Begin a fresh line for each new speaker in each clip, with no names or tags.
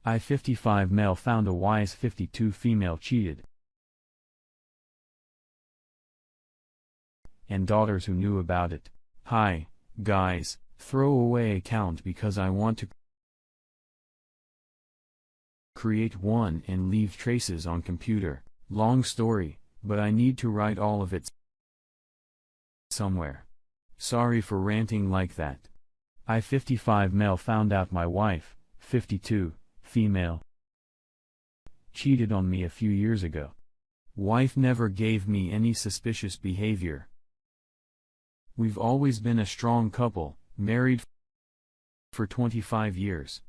I-55 male found a wise 52 female cheated. And daughters who knew about it. Hi, guys, throw away account because I want to create one and leave traces on computer. Long story, but I need to write all of it somewhere. Sorry for ranting like that. I-55 male found out my wife, 52, female, cheated on me a few years ago. Wife never gave me any suspicious behavior. We've always been a strong couple, married for 25 years.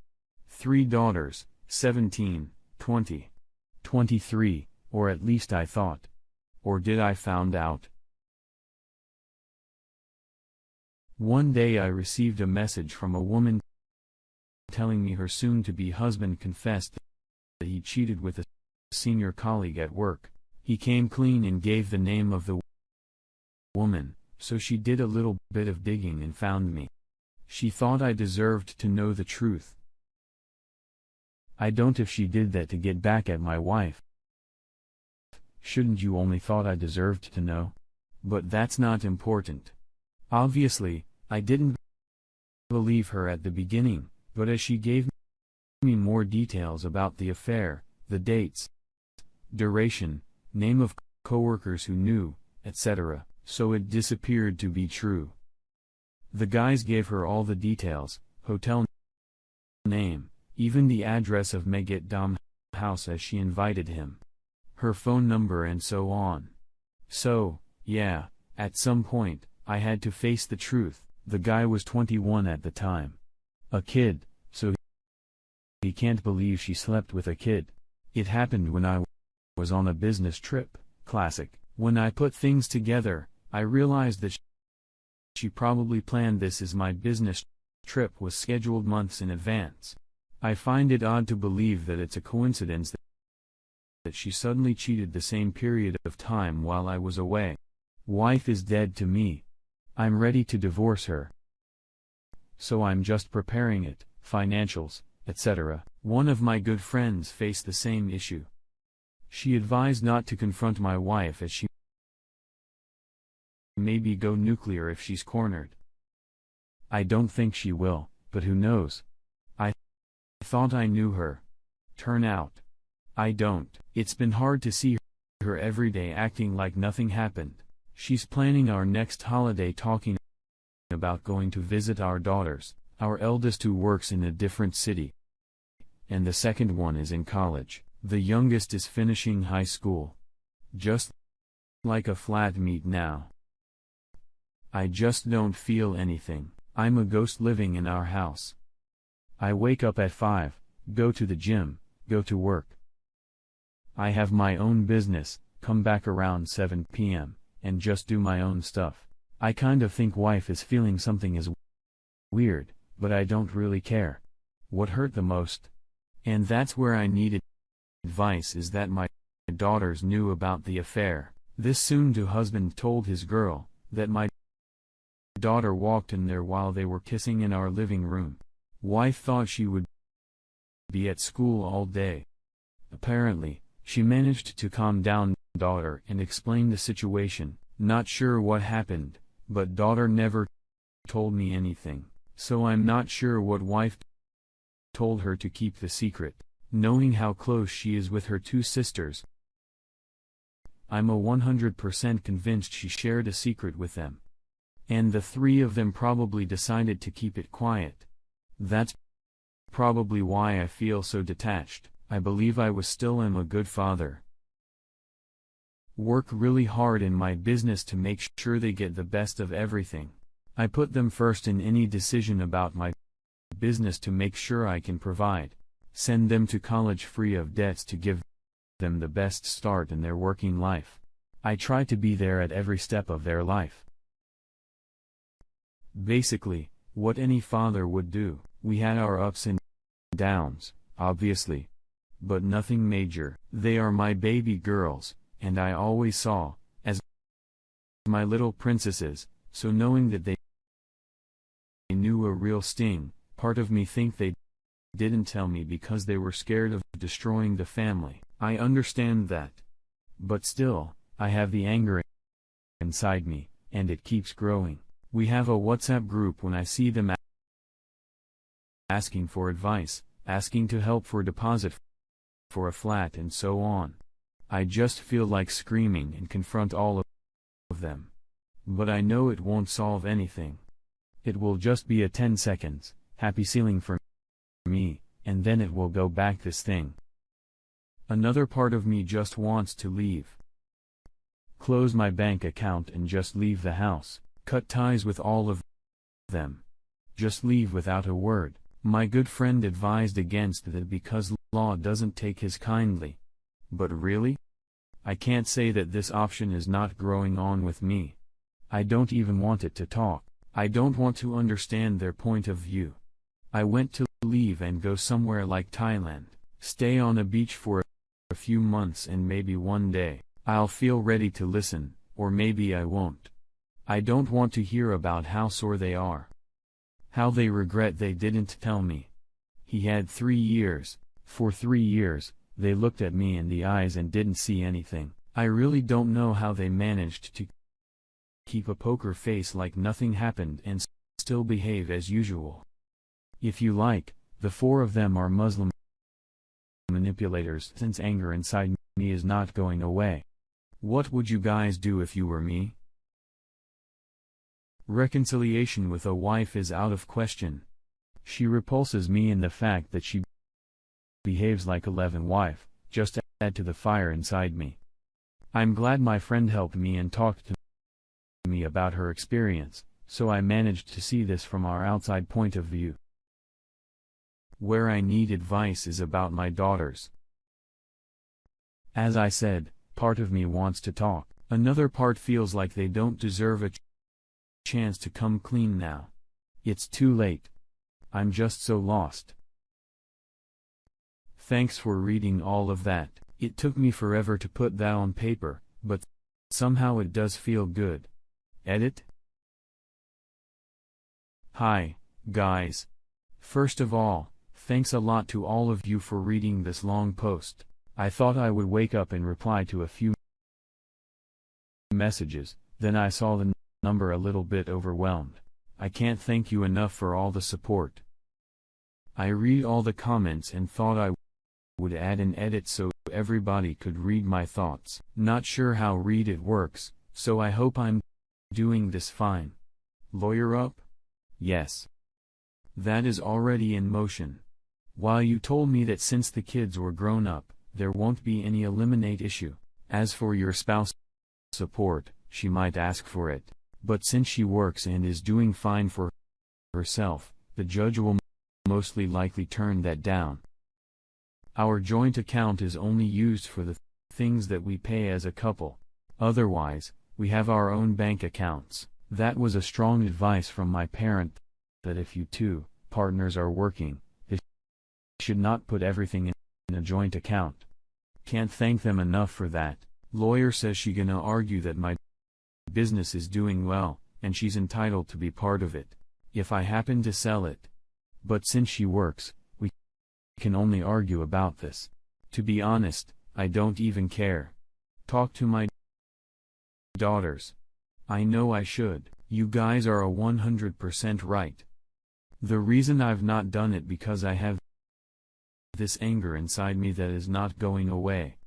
3 daughters, 17, 20, 23, or at least I thought. Or did I found out? One day I received a message from a woman telling me her soon-to-be husband confessed that he cheated with a senior colleague at work. He came clean and gave the name of the woman, so she did a little bit of digging and found me. She thought I deserved to know the truth. I don't. If she did that to get back at my wife, shouldn't you only thought I deserved to know? But that's not important. Obviously, I didn't believe her at the beginning, but as she gave me more details about the affair, the dates, duration, name of coworkers who knew, etc., so it disappeared to be true. The guys gave her all the details, hotel name, even the address of Megit Dam house as she invited him, her phone number and so on. So, yeah, at some point, I had to face the truth. The guy was 21 at the time. A kid, so he can't believe she slept with a kid. It happened when I was on a business trip. Classic. When I put things together, I realized that she probably planned this as my business trip was scheduled months in advance. I find it odd to believe that it's a coincidence that she suddenly cheated the same period of time while I was away. Wife is dead to me. I'm ready to divorce her. So I'm just preparing it, financials, etc. One of my good friends faced the same issue. She advised not to confront my wife as she maybe go nuclear if she's cornered. I don't think she will, but who knows? I thought I knew her. Turn out, I don't. It's been hard to see her every day acting like nothing happened. She's planning our next holiday, talking about going to visit our daughters, our eldest who works in a different city, and the second one is in college. The youngest is finishing high school. Just like a flat meat now. I just don't feel anything. I'm a ghost living in our house. I wake up at 5, go to the gym, go to work. I have my own business, come back around 7 p.m. and just do my own stuff. I kind of think wife is feeling something is weird, but I don't really care. What hurt the most? And that's where I needed advice, is that my daughters knew about the affair. This soon-to husband told his girl that my daughter walked in there while they were kissing in our living room. Wife thought she would be at school all day. Apparently, she managed to calm down daughter and explain the situation. Not sure what happened, but daughter never told me anything, so I'm not sure what wife told her to keep the secret. Knowing how close she is with her 2 sisters, I'm a 100% convinced she shared a secret with them. And the 3 of them probably decided to keep it quiet. That's probably why I feel so detached. I believe I was still am a good father. Work really hard in my business to make sure they get the best of everything. I put them first in any decision about my business to make sure I can provide. Send them to college free of debts to give them the best start in their working life. I try to be there at every step of their life. Basically, what any father would do. We had our ups and downs, obviously. But nothing major. They are my baby girls, and I always saw as my little princesses, so knowing that they knew a real sting, part of me think they didn't tell me because they were scared of destroying the family. I understand that. But still, I have the anger inside me, and it keeps growing. We have a WhatsApp group. When I see them asking for advice, asking to help for deposit for a flat and so on, I just feel like screaming and confront all of them. But I know it won't solve anything. It will just be a 10 seconds, happy ceiling for me, and then it will go back this thing. Another part of me just wants to leave. Close my bank account and just leave the house, cut ties with all of them. Just leave without a word. My good friend advised against that because law doesn't take his kindly. But really? I can't say that this option is not growing on with me. I don't even want it to talk. I don't want to understand their point of view. I want to leave and go somewhere like Thailand, stay on a beach for a few months, and maybe one day, I'll feel ready to listen, or maybe I won't. I don't want to hear about how sore they are. How they regret they didn't tell me. He had 3 years. For 3 years, they looked at me in the eyes and didn't see anything. I really don't know how they managed to keep a poker face like nothing happened and still behave as usual. If you like, the 4 of them are Muslim manipulators. Since anger inside me is not going away. What would you guys do if you were me? Reconciliation with a wife is out of question. She repulses me in the fact that she behaves like a Levin wife, just add to the fire inside me. I'm glad my friend helped me and talked to me about her experience, so I managed to see this from our outside point of view. Where I need advice is about my daughters. As I said, part of me wants to talk, another part feels like they don't deserve a chance to come clean now. It's too late. I'm just so lost. Thanks for reading all of that. It took me forever to put that on paper, but somehow it does feel good. Edit? Hi, guys. First of all, thanks a lot to all of you for reading this long post. I thought I would wake up and reply to a few messages, then I saw the number a little bit overwhelmed. I can't thank you enough for all the support. I read all the comments and thought I would add an edit so everybody could read my thoughts. Not sure how read it works, so I hope I'm doing this fine. Lawyer up? Yes. That is already in motion. While you told me that since the kids were grown up, there won't be any eliminate issue. As for your spouse support, she might ask for it. But since she works and is doing fine for herself, the judge will mostly likely turn that down. Our joint account is only used for the things that we pay as a couple. Otherwise, we have our own bank accounts. That was a strong advice from my parent, that if you two partners are working, they should not put everything in a joint account. Can't thank them enough for that. Lawyer says she gonna argue that my business is doing well, and she's entitled to be part of it, if I happen to sell it. But since she works, we can only argue about this. To be honest, I don't even care. Talk to my daughters. I know I should. You guys are a 100% right. The reason I've not done it because I have this anger inside me that is not going away.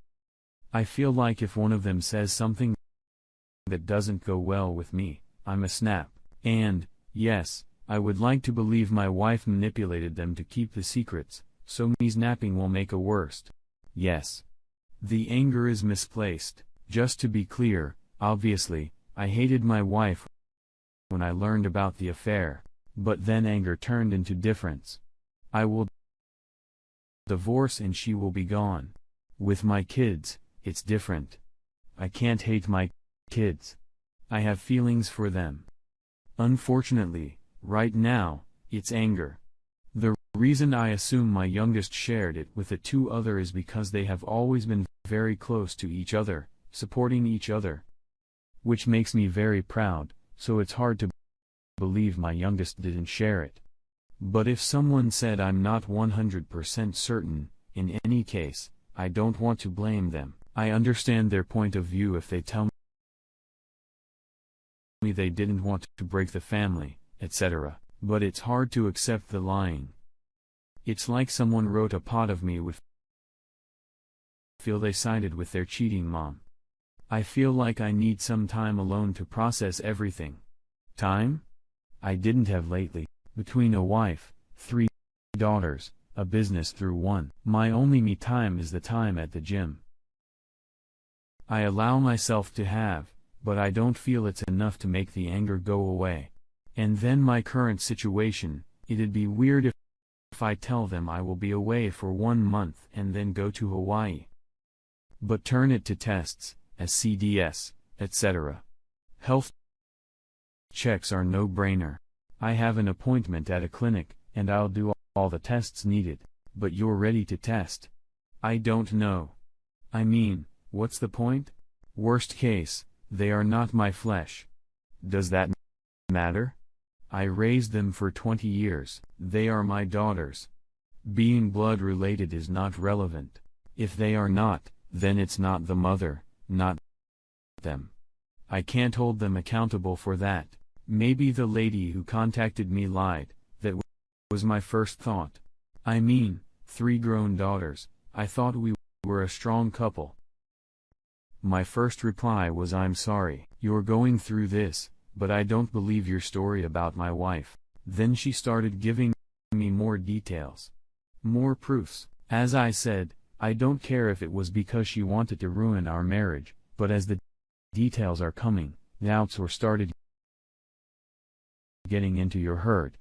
I feel like if one of them says something that doesn't go well with me, I'm a snap. And, yes, I would like to believe my wife manipulated them to keep the secrets, so me snapping will make it worse. Yes. The anger is misplaced. Just to be clear, obviously, I hated my wife when I learned about the affair, but then anger turned into difference. I will divorce and she will be gone. With my kids, it's different. I can't hate my kids. I have feelings for them. Unfortunately, right now, it's anger. The reason I assume my youngest shared it with the 2 others is because they have always been very close to each other, supporting each other. Which makes me very proud, so it's hard to believe my youngest didn't share it. But if someone said I'm not 100% certain, in any case, I don't want to blame them. I understand their point of view if they tell me they didn't want to break the family, etc. But it's hard to accept the lying. It's like someone wrote a pot of me would feel they sided with their cheating mom. I feel like I need some time alone to process everything. Time? I didn't have lately. Between a wife, 3 daughters, a business through one. My only me time is the time at the gym. I allow myself to have, but I don't feel it's enough to make the anger go away. And then my current situation, it'd be weird if I tell them I will be away for 1 month and then go to Hawaii. But turn it to tests, SCDS, etc. Health checks are no-brainer. I have an appointment at a clinic, and I'll do all the tests needed, but you're ready to test. I don't know. I mean, what's the point? Worst case, they are not my flesh. Does that matter? I raised them for 20 years. They are my daughters. Being blood-related is not relevant. If they are not, then it's not the mother, not them. I can't hold them accountable for that. Maybe the lady who contacted me lied. That was my first thought. I mean, 3 grown daughters. I thought we were a strong couple. My first reply was, I'm sorry you're going through this, but I don't believe your story about my wife. Then she started giving me more details. More proofs. As I said, I don't care if it was because she wanted to ruin our marriage, but as the details are coming, doubts were started getting into your head.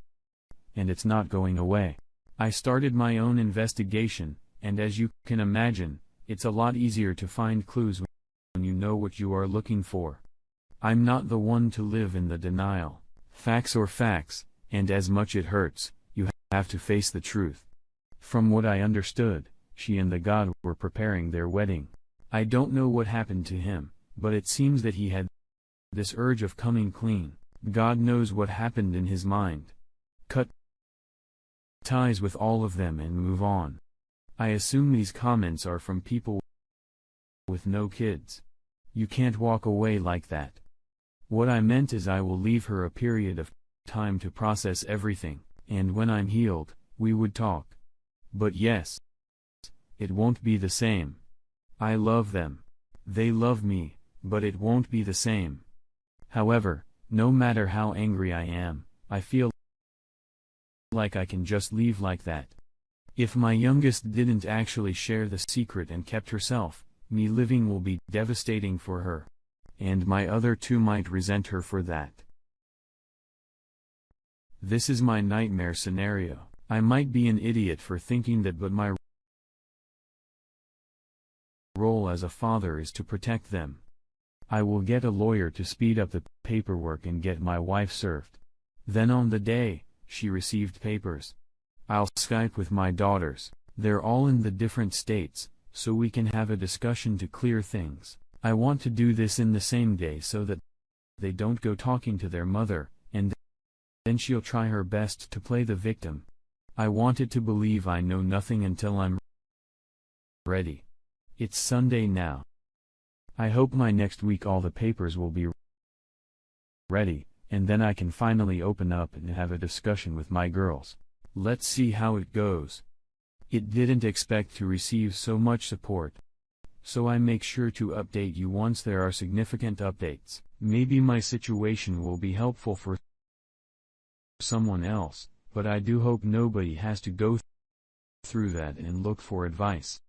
And it's not going away. I started my own investigation, and as you can imagine, it's a lot easier to find clues when you know what you are looking for. I'm not the one to live in the denial. Facts are facts, and as much it hurts, you have to face the truth. From what I understood, she and the god were preparing their wedding. I don't know what happened to him, but it seems that he had this urge of coming clean. God knows what happened in his mind. Cut ties with all of them and move on. I assume these comments are from people with no kids. You can't walk away like that. What I meant is I will leave her a period of time to process everything, and when I'm healed, we would talk. But yes, it won't be the same. I love them. They love me, but it won't be the same. However, no matter how angry I am, I feel like I can just leave like that. If my youngest didn't actually share the secret and kept herself, me living will be devastating for her. And my other 2 might resent her for that. This is my nightmare scenario. I might be an idiot for thinking that, but my role as a father is to protect them. I will get a lawyer to speed up the paperwork and get my wife served. Then on the day she received papers, I'll Skype with my daughters. They're all in the different states, so we can have a discussion to clear things. I want to do this in the same day so that they don't go talking to their mother, and then she'll try her best to play the victim. I wanted to believe I know nothing until I'm ready. It's Sunday now. I hope my next week all the papers will be ready, and then I can finally open up and have a discussion with my girls. Let's see how it goes. It didn't expect to receive so much support, so I make sure to update you once there are significant updates. Maybe my situation will be helpful for someone else, but I do hope nobody has to go through that and look for advice.